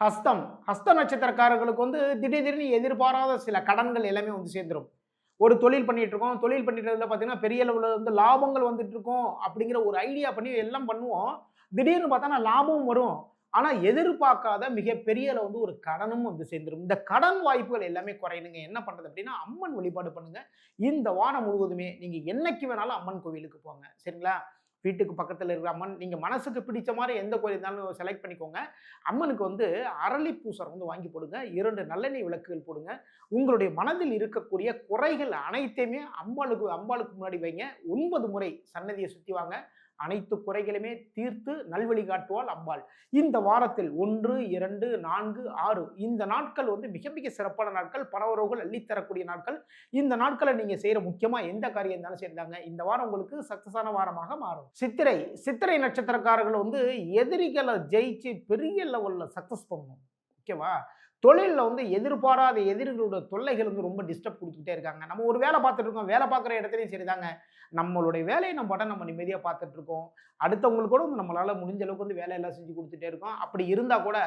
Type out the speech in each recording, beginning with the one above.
ஹஸ்த நட்சத்திரக்காரர்களுக்கு வந்து திடீர்னு எதிர்பாராத சில கடன்கள் எல்லாமே வந்து சேர்ந்துரும். ஒரு தொழில் பண்ணிட்டு இருக்கோம். தொழில் பண்ணிட்டு இருந்ததுல பார்த்தீங்கன்னா, பெரிய அளவுல வந்து லாபங்கள் வந்துட்டு இருக்கும் அப்படிங்கிற ஒரு ஐடியா பண்ணி எல்லாம் பண்ணுவோம். திடீர்னு பார்த்தா லாபமும் வரும். ஆனா எதிர்பார்க்காத மிகப்பெரிய அளவு வந்து ஒரு கடனும் வந்து சேர்ந்துரும். இந்த கடன் வாய்ப்புகள் எல்லாமே குறையணுங்க. என்ன பண்றது அப்படின்னா, அம்மன் வழிபாடு பண்ணுங்க. இந்த வாரம் முழுவதுமே நீங்க என்னைக்கு வேணாலும் அம்மன் கோவிலுக்கு போங்க. சரிங்களா? வீட்டுக்கு பக்கத்துல இருக்கிற அம்மன், நீங்க மனசுக்கு பிடிச்ச மாரி எந்த கோயில் இருந்தாலும் செலக்ட் பண்ணிக்கோங்க. அம்மனுக்கு வந்து அரளி பூசரம் வந்து வாங்கி போடுங்க. 2 நல்லெண்ணெய் விளக்குகள் போடுங்க. உங்களுடைய மனதில் இருக்கக்கூடிய குறைகள் அனைத்தையுமே அம்பாளுக்கு முன்னாடி வைங்க. 9 முறை சன்னதிய சுத்தி வாங்க. அனைத்து குறைகளுமே தீர்த்து நல்வழி காட்டுவாள் அம்பாள். இந்த வாரத்தில் 1, 2, 4, 6 இந்த நாட்கள் வந்து மிக மிக சிறப்பான நாட்கள். பணவரவுகள் அள்ளித் தரக்கூடிய நாட்கள். இந்த நாட்கள நீங்க செய்ற முக்கியமா எந்த காரியம் இருந்தாலும் சரிதாங்க. இந்த வாரம் உங்களுக்கு சக்சஸான வாரமாக மாறும். சித்திரை நட்சத்திரக்காரர்கள் வந்து எதிரிகள ஜெயிச்சு பெரிய லெவல்ல சக்சஸ் பண்ணணும். ஓகேவா? தொழில்ல வந்து எதிர்பாராத எதிரிகளோட தொல்லைகள் வந்து ரொம்ப டிஸ்டர்ப் குடுத்துக்கிட்டே இருக்காங்க. நம்ம ஒரு வேலை பார்த்துட்டு இருக்கோம். வேலை பார்க்குற இடத்துலயும் சரிதாங்க. நம்மளுடைய வேலைய நம்ம பாட்டுக்கு நம்ம நிம்மதியா பார்த்துட்டு இருக்கோம். அடுத்தவங்களுக்கு கூட வந்து நம்மளால முடிஞ்ச அளவுக்கு வந்து வேலையெல்லாம் செஞ்சு குடுத்துட்டே இருக்கோம். அப்படி இருந்தா கூட,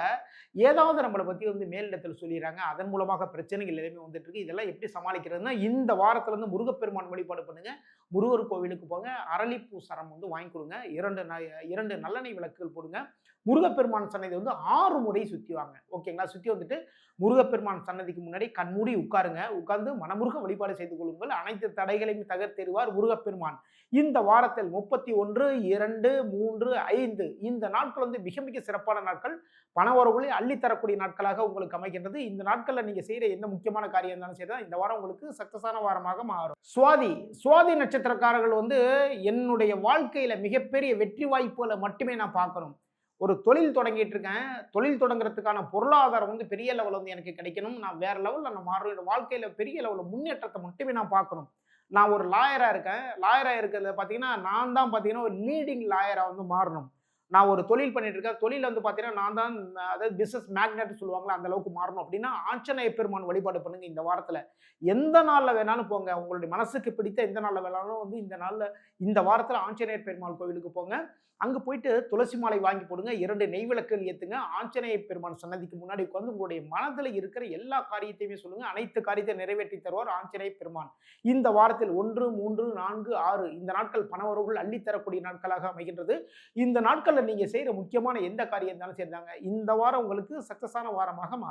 ஏதாவது நம்மள பத்தி வந்து மேலிடத்துல சொல்லிர்றாங்க. அதன் மூலமாக பிரச்சனைகள் எல்லாமே வந்துட்டு இருக்கு. இதெல்லாம் எப்படி சமாளிக்கிறதுன்னா, இந்த வாரத்துல இருந்து முருகப்பெருமான் வழிபாடு பண்ணுங்க. முருகர் கோவிலுக்கு போங்க. அரளிப்பூ சரம் வந்து வாங்கி குடுங்க. 2 நல்லெண்ணெய் விளக்குகள் போடுங்க. முருகப்பெருமான் சன்னதி வந்து 6 முறை சுத்தி வாங்க. ஓகேங்களா? சுத்தி வந்துட்டு முருகப்பெருமான் சன்னதிக்கு முன்னாடி கண்மூடி உட்காருங்க. உட்கார்ந்து மனமுருக வழிபாடு செய்து கொள்ளுங்கள். அனைத்து தடைகளையும் தகர்த்தெறிவார் முருகப்பெருமான். இந்த வாரத்தில் 31, 2, 3, 5 இந்த நாட்கள் வந்து மிக மிக சிறப்பான நாட்கள். பணவரவுகளை அள்ளி தரக்கூடிய நாட்களாக உங்களுக்கு அமைகின்றது. இந்த நாட்கள்ல நீங்க செய்ற எந்த முக்கியமான காரியம் இருந்தாலும் சரிதான், இந்த வாரம் உங்களுக்கு சக்சஸான வாரமாக மாறும். சுவாதி நட்சத்திரக்காரர்கள் வந்து என்னுடைய வாழ்க்கையில மிகப்பெரிய வெற்றி வாய்ப்புகள மட்டுமே நான் பார்க்கணும். ஒரு தொழில் தொடங்கிட்டு இருக்கேன். தொழில் தொடங்குறதுக்கான பொருளாதாரம் வந்து பெரிய லெவல்ல வந்து எனக்கு கிடைக்கணும். நான் வேற லெவல்ல நான் மாறணும். வாழ்க்கையில பெரிய லெவல்ல முன்னேற்றத்த மட்டுமே நான் பார்க்கணும். நான் ஒரு லாயரா இருக்கேன். லாயரா இருக்கிறதுல பார்த்தீங்கன்னா, நான் தான் பார்த்தீங்கன்னா, ஒரு லீடிங் லாயரா வந்து மாறணும். நான் ஒரு தொழில் பண்ணிட்டு இருக்கேன். தொழில்ல வந்து பார்த்தீங்கன்னா, நான் தான் அதாவது பிசினஸ் மேக்னெட் சொல்லுவாங்கல்ல, அந்த அளவுக்கு மாறணும் அப்படின்னா, ஆஞ்சநேய பெருமான் வழிபாடு பண்ணுங்க இந்த வாரத்துல. எந்த நாள்ல வேணாலும் போங்க. உங்களுடைய மனசுக்கு பிடித்த எந்த நாள்ல வேணாலும் வந்து இந்த வாரத்துல ஆஞ்சநேயர் பெருமாள் கோவிலுக்கு போங்க. அங்க போயிட்டு துளசி மாலை வாங்கி போடுங்க. 2 நெய் விளக்குகள் ஏத்துங்க. ஆஞ்சநேய பெருமான் சன்னதிக்கு முன்னாடி உட்கார்ந்து உங்களுடைய மனதில இருக்கிற எல்லா காரியத்தையுமே சொல்லுங்க. அனைத்து காரியத்தையும் நிறைவேற்றி தருவார் ஆஞ்சநேய பெருமான். இந்த வாரத்தில் 1, 3, 4, 6 இந்த நாட்கள் பணவரவுகள் அள்ளி தரக்கூடிய நாட்களாக அமைகின்றது. இந்த நாட்கள்ல நீங்க செய்ற முக்கியமான எந்த காரியம் இருந்தாலும் சரிதாங்க. இந்த வாரம் உங்களுக்கு சக்சஸான வாரமாக மாறும்.